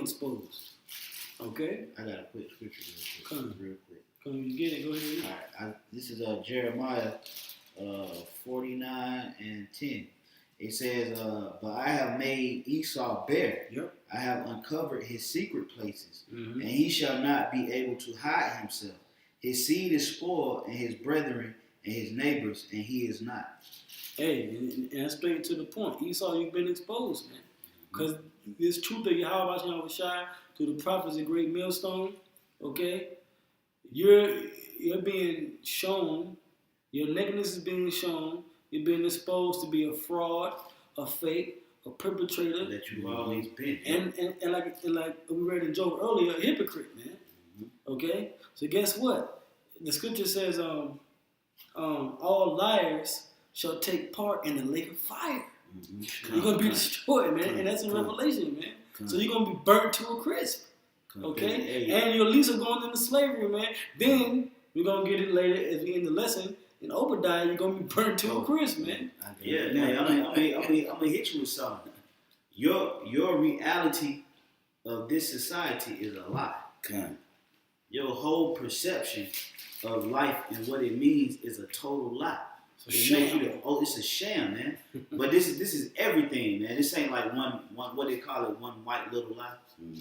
exposed. Okay? I got a quick scripture real quick. Come you get it, go ahead. Alright, this is Jeremiah 49:10. It says, but I have made Esau bare. Yep. I have uncovered his secret places, Mm-hmm. and he shall not be able to hide himself. His seed is spoiled, and his brethren and his neighbors, and he is not. Hey, and straight to the point. Esau, you've been exposed, man. Because this truth that Yahweh Shai to the prophets a great millstone, okay? You're being shown, your nakedness is being shown, you're being exposed to be a fraud, a fake, a perpetrator. That you've always been. And like we read in Job earlier, a hypocrite, man. Mm-hmm. Okay? So guess what? The scripture says, all liars shall take part in the lake of fire. Mm-hmm. You're going to be destroyed, man. And that's in Revelation, man. So you're going to be burnt to a crisp. Okay? Hey. And your lease are going into slavery, man. Then, we're going to get it later as we end the lesson. In Obadiah, you're going to be burnt to a crisp, man. Yeah, man. I'm going to hit you with something. Your reality of this society is a lie. Your whole perception of life and what it means is a total lie. It's a sham, man. But this is everything, man. This ain't like one what they call it, one white little lie.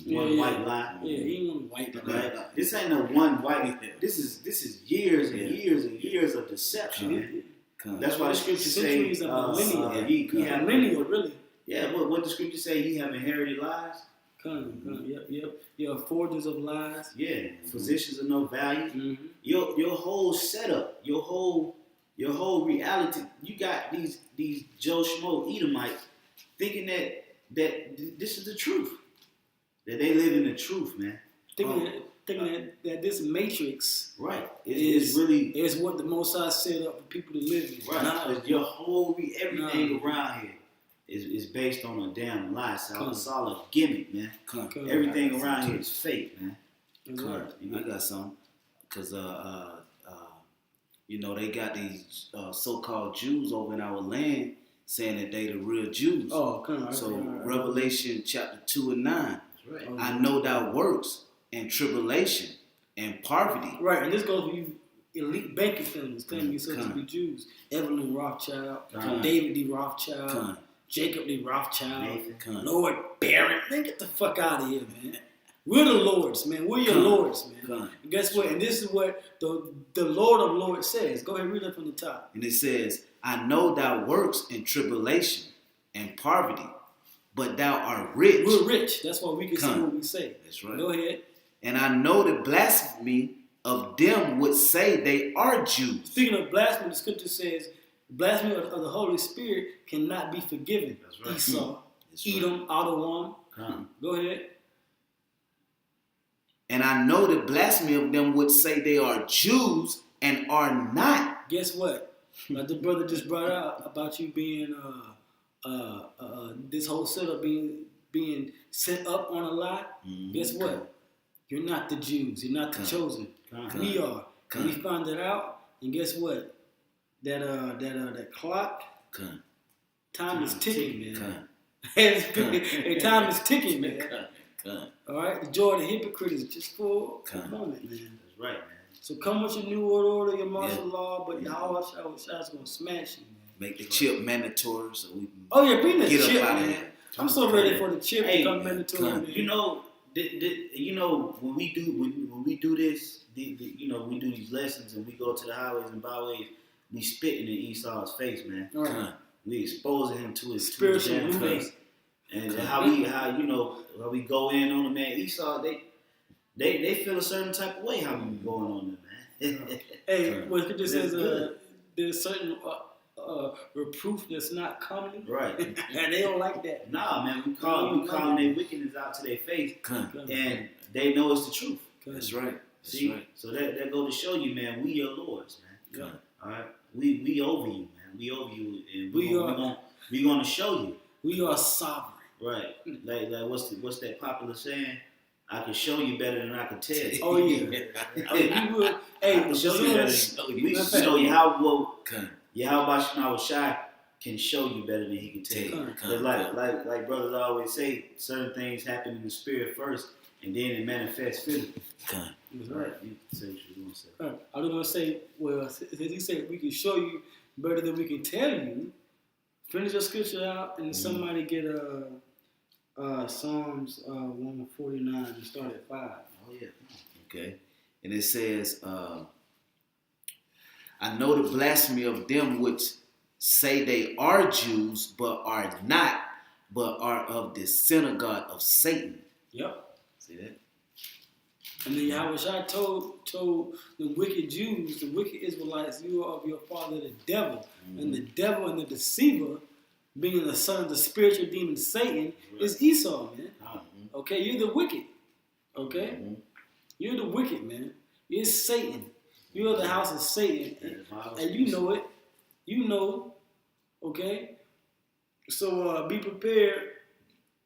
One white lie. Yeah, he ain't white lie. This ain't no one white. This is years and years and years of deception, man. That's why the scriptures say millennial, really. Yeah, what the scriptures say, ye have inherited lies. Yep. You're forgers of lies. Yeah, physicians of no value. Mm-hmm. Your whole setup, your whole reality, you got these Joe Schmo Edomites thinking that this is the truth. That they live in the truth, man. Thinking that this matrix is what the Most High set up for people to live in. Right. Your whole everything around here is based on a damn lie. So it's all a gimmick, man. Everything around here is fake, man. I got some. Because they got these so-called Jews over in our land saying that they the real Jews. Oh, come on. So Revelation chapter 2 and 9. Right. I know thy works and tribulation and poverty. Right, and this goes with you elite banking families claiming yourselves to be Jews. Evelyn Rothschild, David D. Rothschild, Jacob D. Rothschild, Lord Barrett. Man, get the fuck out of here, man. We're the Lords, man. We're your Lords, man. And guess what? And this is what the Lord of Lords says. Go ahead, read it from the top. And it says, I know thy works in tribulation and poverty, but thou art rich. We're rich. That's why we can say what we say. That's right. Go ahead. And I know the blasphemy of them which say they are Jews. Speaking of blasphemy, the scripture says, blasphemy of the Holy Spirit cannot be forgiven. That's right. Esau, Edom, Adonam. Go ahead. And I know the blasphemy of them which say they are Jews and are not. Guess what? Like the brother just brought out about you being this whole setup being set up on a lie. Guess what? You're not the Jews. You're not the chosen. We are. And we found it out. And guess what? That clock. Time is ticking, man. Hey, time is ticking, man. All right, the joy of the hypocrite is just for a moment, man. That's right, man. So come with your new world order, your martial law, but Yahweh Shai's gonna smash you, man. Make the chip mandatory so we can bring the get chip, up out of man. here. I'm so ready for the chip to become mandatory, man. When we do this, we do these lessons and we go to the highways and byways, we spitting in Esau's face, man. Right. We exposing him to his spiritual face. And how we go in on the man Esau, they feel a certain type of way how we going on them, man. Hey, what it just says there's certain reproof that's not coming. Right. And they don't like that. Nah, man, we calling their wickedness out to their face. And they know it's the truth. That's right. See? Right. So that go to show you, man, we your lords, man. All right? We over you, man. We over you, and we gonna show you. We are sovereign. Right. Like what's that popular saying? I can show you better than I can tell you. Oh yeah. You will. Hey, I can show you better. We show you how Yahweh Shai can show you better than he can tell you. Come, But like brothers always say, certain things happen in the spirit first, and then it manifests physically. come. That's right. You say what you want to say. I was going to say, well, since he said we can show you better than we can tell you, finish your scripture out and somebody get Psalms 149 and start at 5. Oh, yeah. Okay. And it says, I know the blasphemy of them which say they are Jews, but are not, but are of the synagogue of Satan. Yep. See that? And then Yahushua told the wicked Jews, the wicked Israelites, you are of your father the devil. And the devil and the deceiver, being the son of the spiritual demon Satan, is Esau, man. Okay, you're the wicked. Okay? You're the wicked, man. You're Satan. You're the house of Satan. And you know it. You know. Okay? So be prepared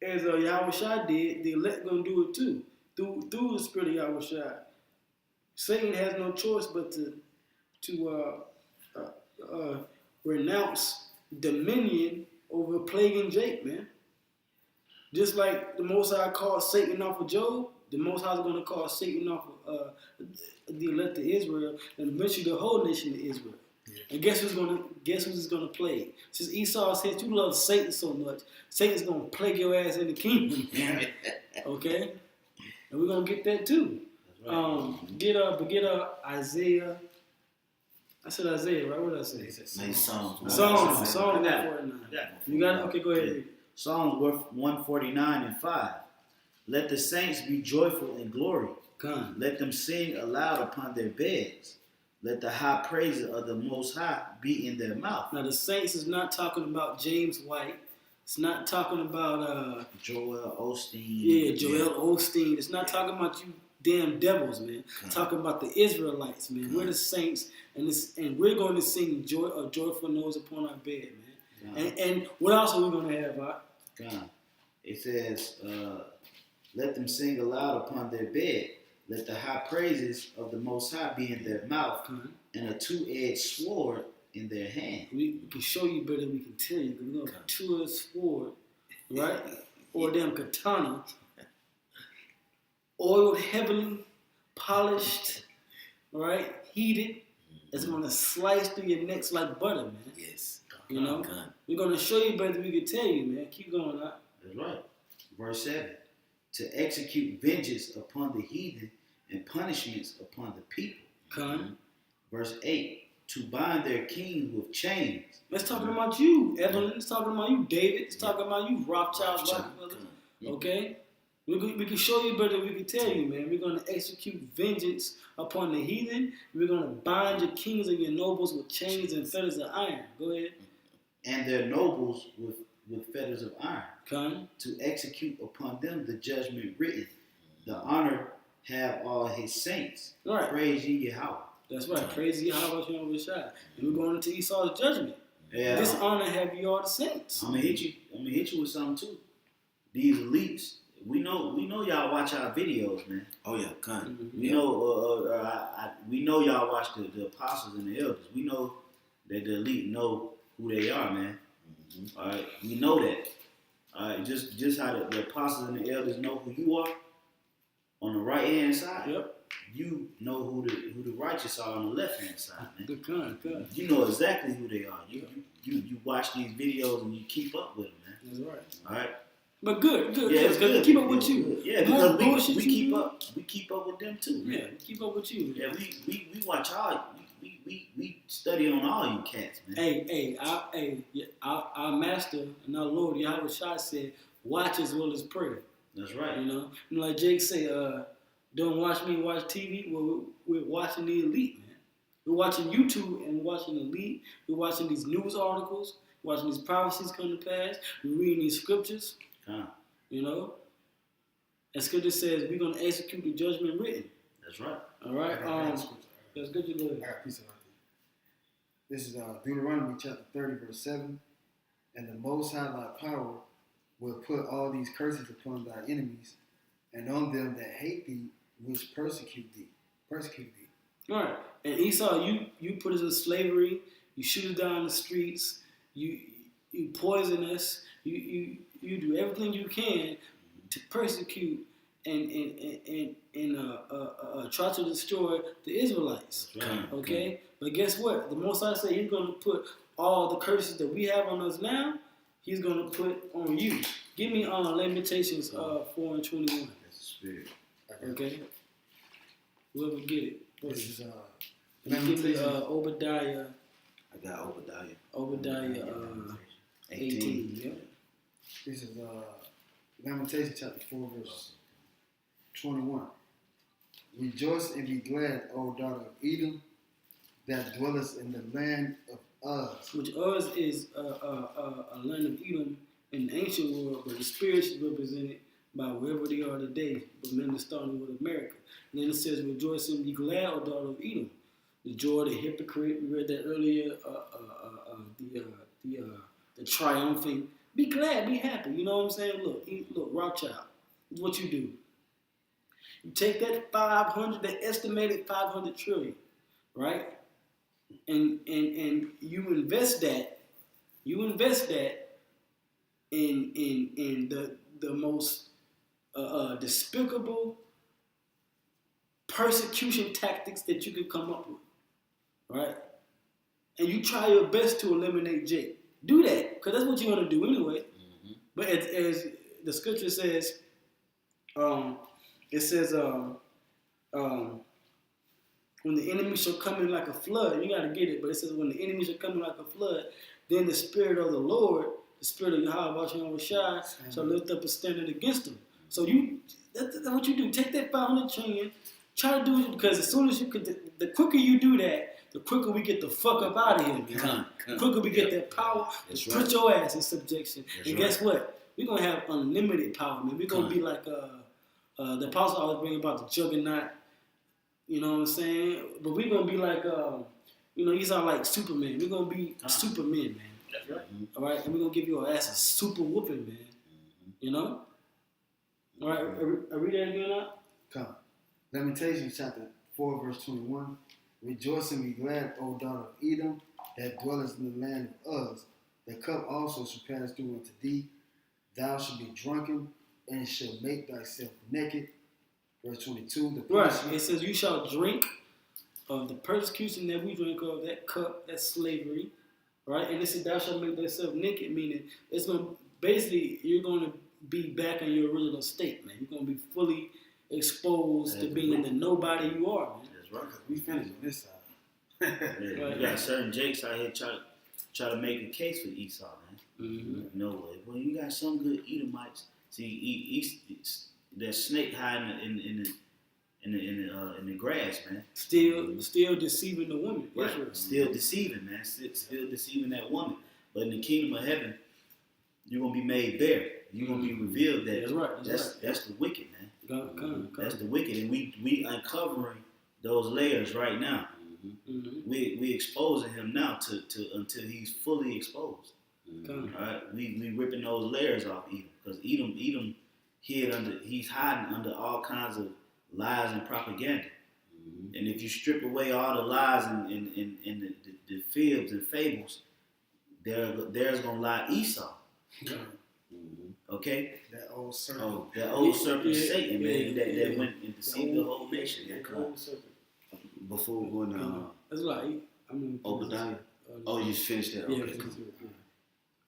as Yahushua did. The elect going to do it too. Through the spirit of Yahushua. Satan has no choice but to renounce dominion over plaguing Jake, man. Just like the Most High called Satan off of Job, the Most High is going to call Satan off of the elect of Israel, and eventually the whole nation of Israel. Yeah. And guess who's going to plague? Since Esau says you love Satan so much, Satan's going to plague your ass in the kingdom. Okay, and we're going to get that too. Right. Get Isaiah. I said Isaiah, right? What did I say? Psalms 149. You got it? Okay, go ahead. Yeah. Psalms 149 and 5. Let the saints be joyful in glory. Come. Let them sing aloud upon their beds. Let the high praises of the Most High be in their mouth. Now the saints is not talking about James White. It's not talking about Joel Osteen. Yeah, Joel Osteen. It's not talking about you damn devils, man. Talking about the Israelites, man. We're the saints, and we're going to sing joyful noise upon our bed, man. And what else are we going to have, God? It says, let them sing aloud upon their bed. Let the high praises of the Most High be in their mouth, and a two-edged sword in their hand. We can show you better than we can tell you. We're going to have a two-edged sword, right? Or a damn katana. Oiled, heavily polished, right? Heated. It's going to slice through your necks like butter, man. Yes. You know? We're going to show you better than we can tell you, man. Keep going out. That's right. Verse 7. To execute vengeance upon the heathen and punishments upon the people. Verse 8. To bind their kings with chains. That's talking about you, Evelyn. It's talking about you, David. It's talking about you, Rothschild. Okay? We can show you better than we can tell you, man. We're going to execute vengeance upon the heathen. We're going to bind your kings and your nobles with chains and fetters of iron. Go ahead. And their nobles with fetters of iron. To execute upon them the judgment written. The honor have all his saints. Right. Praise ye Yahweh. That's right. Praise ye Yahweh. And we're going into Esau's judgment. Yeah. This honor have you all the saints. I'm gonna hit you with something too. These elites. We know y'all watch our videos, man. Oh yeah, We know y'all watch the apostles and the elders. We know that the elite know who they are, man. All right, we know that. All right, just how the apostles and the elders know who you are on the right hand side. Yep. You know who the righteous are on the left hand side, man. Good. You know exactly who they are. You watch these videos and you keep up with them, man. That's right. All right. But good. Yeah, it's good. Keep up with you. Yeah, because we keep up. We keep up with them too. Yeah, we keep up with you. Yeah, we watch all. We study on all you cats, man. Our master and our Lord Yahweh Shai said, "Watch as well as pray." That's right. You know, and like Jake say, "Don't watch me, watch TV." Well, we're watching the elite, man. We're watching YouTube and watching elite. We're watching these news articles. We're watching these prophecies come to pass. We're reading these scriptures. You know, and scripture says we're going to execute the judgment written. That's right. All right. That's good. You I got a piece of it. This is Deuteronomy chapter 30, verse 7. And the Most High thy power will put all these curses upon thy enemies, and on them that hate thee, which persecute thee. All right. And Esau, you put us in slavery. You shoot us down the streets. you poison us. You do everything you can to persecute and try to destroy the Israelites. Right. Okay, but guess what? The Most High said He's going to put all the curses that we have on us now. He's going to put on you. Give me Lamentations 4:21. That's the spirit. Okay, whoever get it. This is Give me Obadiah. I got Obadiah. Obadiah 18. Yeah. This is Lamentations chapter 4 verse 21. Rejoice and be glad, O daughter of Edom, that dwellest in the land of Uz. Which Uz is a land of Edom in the ancient world, but the spirits is represented by wherever they are today, but men are starting with America. And then it says, rejoice and be glad, O daughter of Edom. The joy of the hypocrite, we read that earlier, the triumphing. Be glad, be happy. You know what I'm saying? Look, Rothschild, what you do. You take that 500, the estimated 500 trillion, right? And you invest that in the most despicable persecution tactics that you could come up with, right? And you try your best to eliminate Jake. Do that, because that's what you want to do anyway. Mm-hmm. But as the scripture says, it says, when the enemy shall come in like a flood, you got to get it, but it says, when the enemy shall come in like a flood, then the Spirit of the Lord, the Spirit of Yahweh Shai, shall lift up a standard against them. So that's what you do. Take that 500 trillion, try to do it, because as soon as you could, the quicker you do that, the quicker we get the fuck up out of here, man. The quicker we get that power, to put your ass in subjection. That's and guess what? We're going to have unlimited power, man. We're going to be like the apostle always bring about the juggernaut. You know what I'm saying? But we're going to be like, these are like Superman. We're going to be Supermen, man. That's right. All right? And we're going to give your ass a super whooping, man. You know? All right, I read that again now? Come. Lamentations chapter 4 verse 21. Rejoice and be glad, O daughter of Edom, that dwellest in the land of Uz. The cup also shall pass through unto thee. Thou shalt be drunken, and shalt make thyself naked. Verse 22. Right. It says, you shall drink of the persecution that we drink of, that cup, that slavery. Right? And it says, thou shalt make thyself naked, meaning it's going to, basically, you're going to be back in your original state, man. You're going to be fully exposed to being the nobody you are, man. That's right. We finished on this side. You got certain jakes out here try to make a case for Esau, man. Mm-hmm. No way. Well, you got some good Edomites. See, that snake hiding in the grass, man. Still deceiving the woman. Right. Israel. Still deceiving, man. Still deceiving that woman. But in the kingdom of heaven, you're gonna be made bare. You're gonna be revealed that. That's right. That's the wicked, man. Come. That's the wicked, and we uncovering those layers right now. Mm-hmm. We exposing him now to until he's fully exposed. Come. All right, we ripping those layers off Edom, because Edom he's hiding under all kinds of lies and propaganda. Mm-hmm. And if you strip away all the lies and the fibs and fables, there's gonna lie Esau. Mm-hmm. Okay, that old serpent. Oh, that old serpent Satan, man, that went and deceived the whole nation. Before we go on, that's right. Obadiah. You finished that. Yeah. Okay.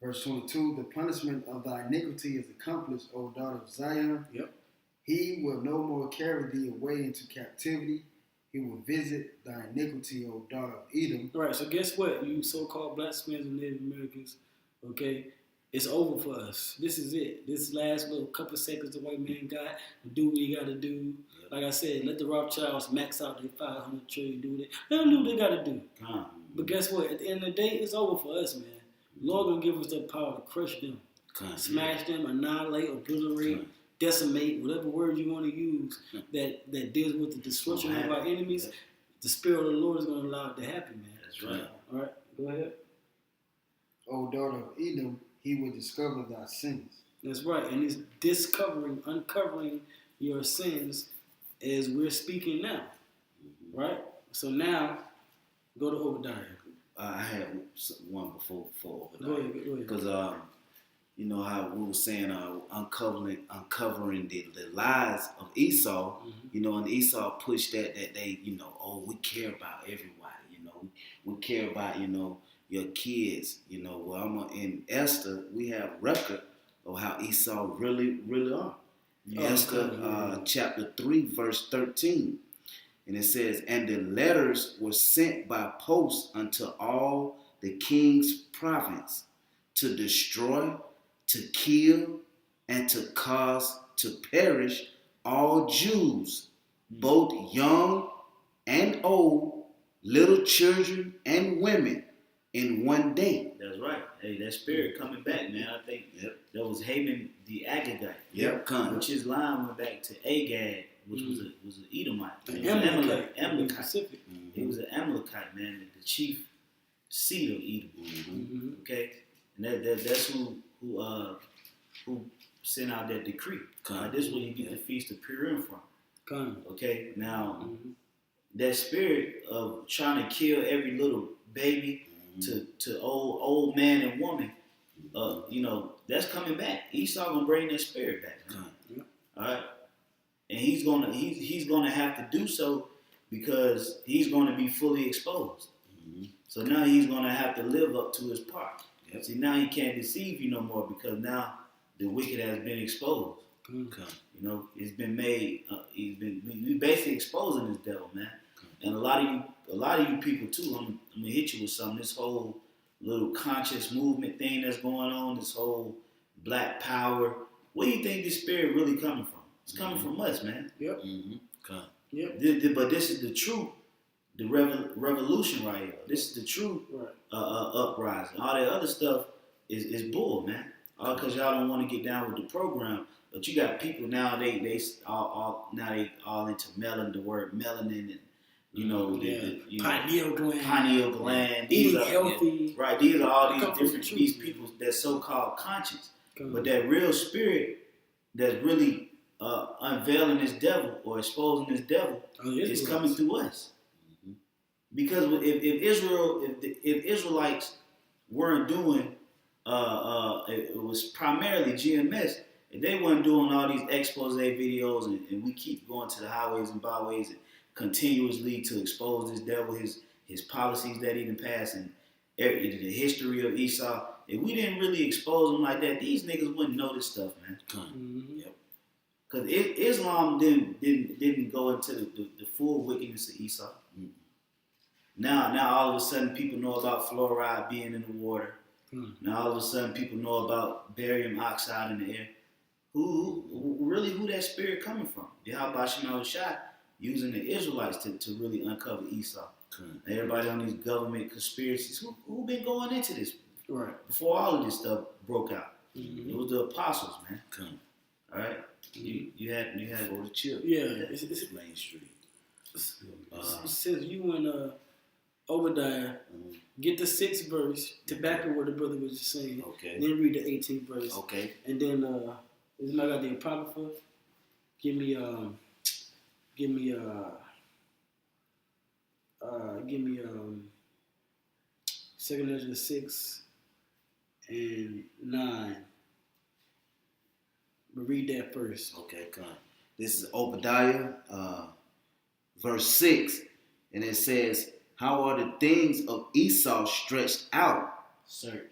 Verse 22. The punishment of thy iniquity is accomplished, O daughter of Zion. Yep. He will no more carry thee away into captivity. He will visit thy iniquity, O daughter of Edom. All right, so guess what, you so-called black Spaniards and Native Americans, okay? It's over for us. This is it. This last little couple seconds the white man got to do what he got to do. Like I said, let the Rothschilds max out their 500 trillion, do that. Let them do what they got to do. But guess what? At the end of the day, it's over for us, man. The Lord gonna give us the power to crush them, smash them, annihilate, obliterate, decimate, whatever word you want to use that deals with the destruction of our enemies. The Spirit of the Lord is gonna allow it to happen, man. That's right. All right, go ahead. O daughter of Edom, he will discover thy sins. That's right, and he's uncovering your sins as we're speaking now, right? So now, go to Obadiah. I had one before Go Obadiah. ahead. Because you know how we were saying uncovering the lies of Esau. You know, and Esau pushed that they, you know, oh, we care about everybody. You know, we care about, you know, your kids. You know, well, in Esther we have record of how Esau really are. Esther chapter 3 verse 13. And it says, and the letters were sent by post unto all the king's province to destroy, to kill, and to cause to perish all Jews, both young and old, little children and women, in one day. That's right. Hey, that spirit coming back, man. I think that was Haman the Agagite. Yep, come. Which his line went back to Agag, which was an Edomite. Amalekite. He was an Amalekite, man, the chief seed of Edom. Okay, and that's who sent out that decree. This is where you get the feast of Purim from. Okay, now that spirit of trying to kill every little baby to old man and woman, you know, that's coming back. Esau gonna bring that spirit back. All right. And he's gonna have to do so because he's gonna be fully exposed. So now he's gonna have to live up to his part. See, now he can't deceive you no more because now the wicked has been exposed. You know, it's been made. We basically exposing this devil, man. And a lot of you people too. I'm gonna hit you with something. This whole little conscious movement thing that's going on. This whole black power. Where do you think this spirit really coming from? It's coming from us, man. Yep. But this is the true, the revolution right here. This is the true uprising. All that other stuff is bull, man. All because y'all don't want to get down with the program. But you got people now. They all into the word melanin, and you know, pineal gland. Eating healthy. Right. These are all these people that so-called conscious, but that real spirit that's really unveiling this devil or exposing this devil is coming through us. Because if Israelites weren't doing, it was primarily GMS. If they weren't doing all these expose videos and we keep going to the highways and byways and continuously to expose this devil, his policies that he done passed and the history of Esau, if we didn't really expose them like that, these niggas wouldn't know this stuff, man. Because Islam didn't go into the full wickedness of Esau. Now all of a sudden people know about fluoride being in the water. Now all of a sudden people know about barium oxide in the air. Who that spirit coming from? Yahweh Shema Shai using the Israelites to really uncover Esau. Everybody on these government conspiracies, who been going into this before all of this stuff broke out? It was the apostles, man. All right, you had for the chip. It's Main Street. It says you and Obadiah get the 6th verse to back up what the brother was just saying. Okay. Then read the 18th verse. Okay. And then is my got the Apocrypha? Give me 2nd Ezra 6 and 9. But read that first. Okay, come. This is Obadiah, verse 6, and it says, "How are the things of Esau stretched out? Searched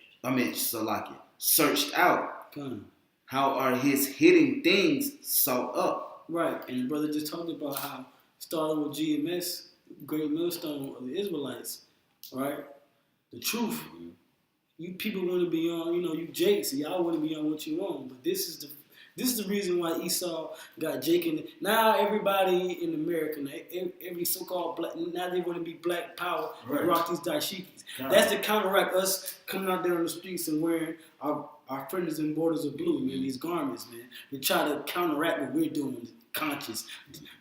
out. Come. How are his hidden things sought up?" Right, and the brother just talked about how starting with GMS, Great Millstone of the Israelites, right? The truth. You people want to be on, you Jake, so y'all want to be on what you want. But this is the reason why Esau got Jake in. Now everybody in America, every so-called black, now they want to be black power, rock these dashikis. That's to counteract us coming out there on the streets and wearing our fringes and borders of blue, man, these garments, man. They try to counteract what we're doing, conscious.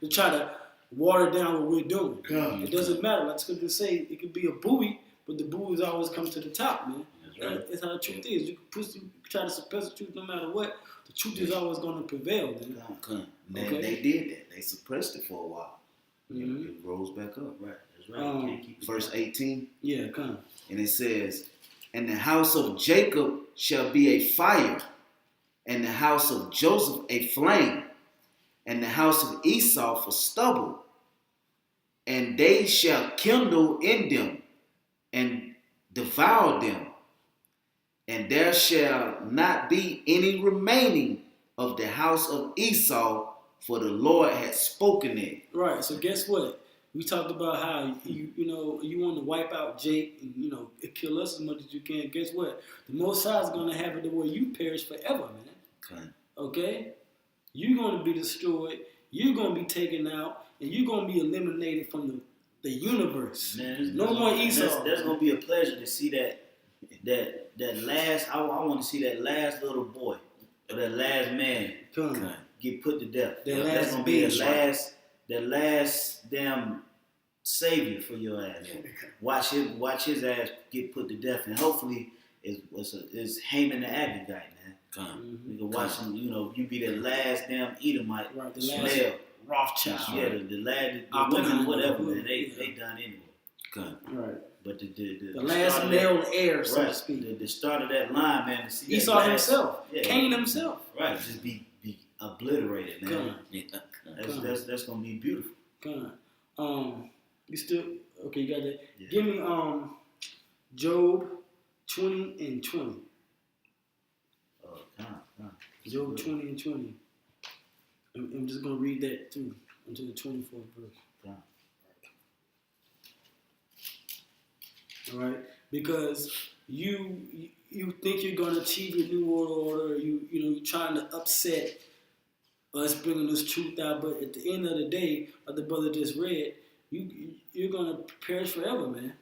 They try to water down what we're doing. It doesn't matter. Like Scripture say, it could be a buoy, but the buoys always come to the top, man. That's how the truth is. You can try to suppress the truth no matter what. The truth is always going to prevail, man. They did that. They suppressed it for a while. It rose back up. Right. That's right. You can't keep it Verse down. 18. Yeah, come. And it says, and the house of Jacob shall be a fire, and the house of Joseph a flame, and the house of Esau for stubble. And they shall kindle in them, and devour them. And there shall not be any remaining of the house of Esau, for the Lord had spoken it. Right. So guess what? We talked about how you want to wipe out Jake and kill us as much as you can. Guess what? The Most High is gonna have it the way you perish forever, man. Okay? You're gonna be destroyed. You're gonna be taken out, and you're gonna be eliminated from the universe. Man, no more Esau. That's gonna be a pleasure to see that last. I want to see that last little boy or that last man get put to death. That's gonna be the last damn savior for your ass. Watch his ass get put to death, and hopefully it's Haman the Agagite, man. We can watch him. You be the last damn Edomite. Right, the smell. Rothschild. Yeah, the women, whatever, man. They done anyway. Right. But the last male heir, so to speak. The start of that line, man. To see Esau himself. Yeah, Cain himself. Right. Just be obliterated, man. That's gonna be beautiful. You still okay? You got that? Yeah. Give me Job 20 and 20. Job 20 and 20. I'm just gonna read that too until the 24th verse. All right, because you think you're gonna achieve your new world order. You're trying to upset us bringing this truth out, but at the end of the day, like the brother just read, you're gonna perish forever, man.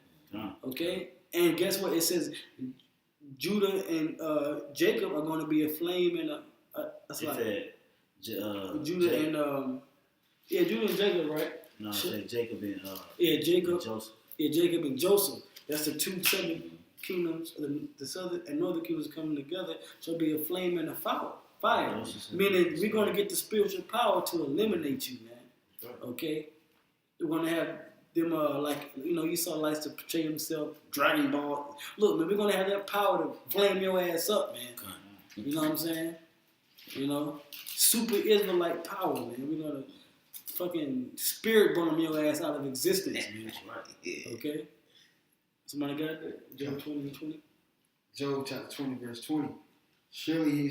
Okay, and guess what? It says Judah and Jacob are gonna be a flame and Judah Jacob. and Judah and Jacob, right? No, I said Jacob and Jacob and Joseph. Yeah, Jacob and Joseph. That's the two southern kingdoms, the southern and northern kingdoms coming together. Shall be a flame and a fire. Meaning we're going to get the spiritual power to eliminate you, man. Okay? We're going to have them, Esau likes to portray himself, Dragon Ball. Look, man, we're going to have that power to flame your ass up, man. You know what I'm saying? Super Israelite power, man. We're going to fucking spirit bomb your ass out of existence, man. Okay? Somebody got that? Job 20 and 20? Job chapter 20, verse 20. Surely he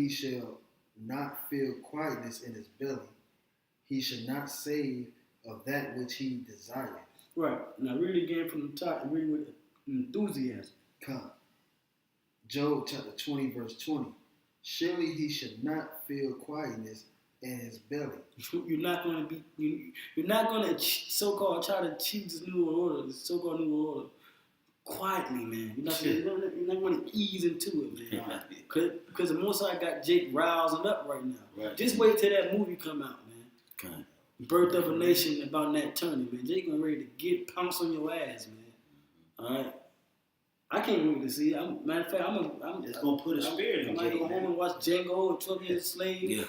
shall not feel quietness in his belly. He shall not save of that which he desires. Right. Now read it again from the top and read with enthusiasm. Come. Job chapter 20, verse 20. Surely he shall not feel quietness in his belly. You're not going to so-called try to achieve this new order, this so-called new order, quietly, man. You're not going to ease into it, man. Because the Most High got Jake rousing up right now. Right. Just wait till that movie come out, man. Birth of a Nation about Nat Turner, man. Jake gonna ready to pounce on your ass, man. All right. I can't wait to see it. Matter of fact, I'm just gonna put a spirit in. I might go home and watch Django and 12 Years a Slave. Yeah.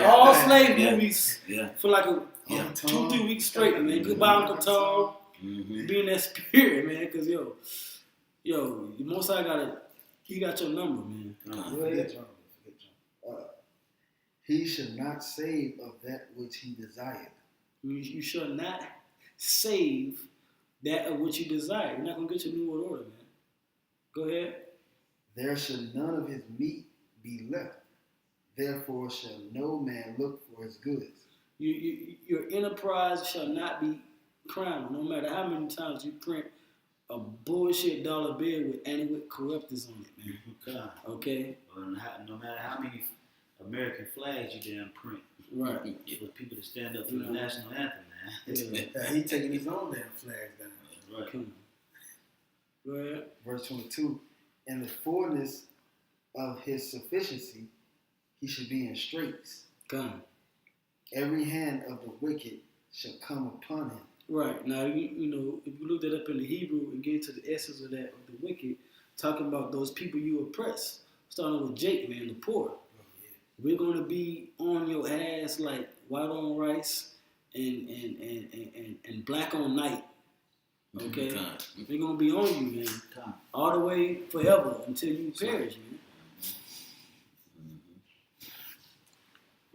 All slave movies Yeah. for like 2-3 weeks straight, man. Goodbye, Uncle Tom. Be in that spirit, man. Cause yo, the Most High he got your number, man. Forget John. He shall not save of that which he desired. You shall not save that of which you desire. You're not going to get your new world order, man. Go ahead. There shall none of his meat be left. Therefore shall no man look for his goods. Your enterprise shall not be crowned, no matter how many times you print a bullshit dollar bill with adequate corruptors on it, man. God. Okay? No matter how many American flags you damn print. Right. For people to stand up for the national anthem, man. He taking his own damn flags down. Right. Come on. Go ahead. Verse 22. In the fullness of his sufficiency, he should be in straits. Come. Every hand of the wicked shall come upon him. Right. Now, if you look that up in the Hebrew and get to the essence of that, of the wicked, talking about those people you oppress, starting with Jake, man, the poor. We're going to be on your ass pass like white on rice and black on night. Okay? They're gonna be on you, man. All the way forever until you perish, man.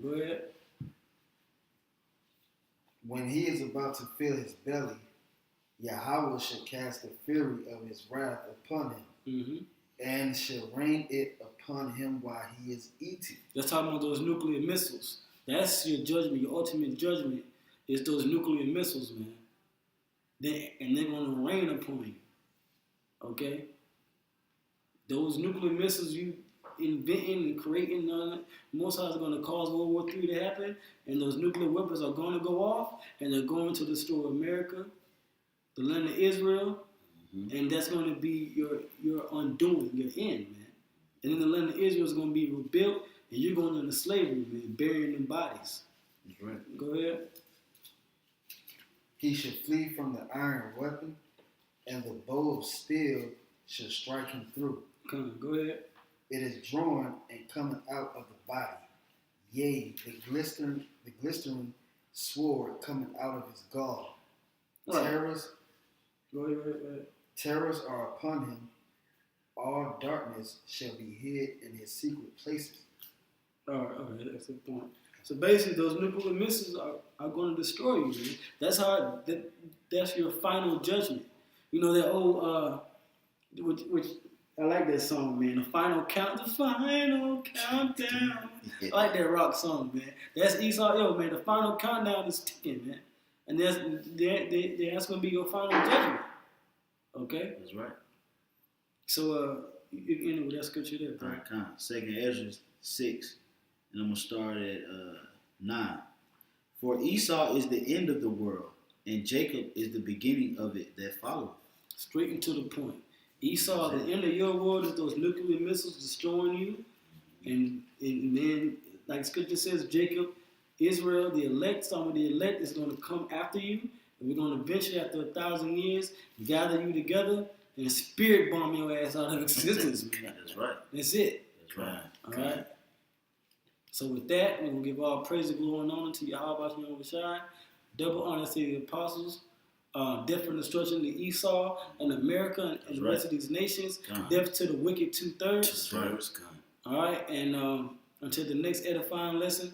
Go ahead. When he is about to fill his belly, Yahweh shall cast the fury of his wrath upon him, and shall rain it upon him while he is eating. That's talking about those nuclear missiles. That's your judgment. Your ultimate judgment is those nuclear missiles, man. And they're going to rain upon you. Okay? Those nuclear missiles you inventing and creating, most times are going to cause World War III to happen, and those nuclear weapons are going to go off, and they're going to destroy America, the land of Israel, and that's going to be your undoing, your end, man. And then the land of Israel is going to be rebuilt, and you're going into slavery, man, burying them bodies. That's right. Go ahead. He shall flee from the iron weapon, and the bow of steel shall strike him through. Come on, go ahead. It is drawn and coming out of the body. Yea, the glistering sword coming out of his gall. Right. Go ahead. Terrors are upon him. All darkness shall be hid in his secret places. All right, that's the point. So basically, those nuclear missiles are going to destroy you, man. That's that's your final judgment. You know that old, which I like that song, man. The final countdown. I like that rock song, man. That's Esau, man. The final countdown is ticking, man. And that's going to be your final judgment. Okay? That's right. So, you end with that scripture there, bro. All right, come on. 2 Ezra 6, and I'm going to start at 9. For Esau is the end of the world, and Jacob is the beginning of it that followeth. Straight and to the point. Esau, the end of your world is those nuclear missiles destroying you. And then, like scripture says, Jacob, Israel, the elect, some of the elect is going to come after you. And we're going to eventually, after 1,000 years, gather you together and spirit bomb your ass out of existence, man. That's right. That's it. That's right. All right? So with that, we're going to give all praise and glory and honor to Yahweh Shai. Double honor to the apostles. Death and destruction to Esau and America and the rest of these nations. Death to the wicked 2/3. That's right. All right, and until the next edifying lesson,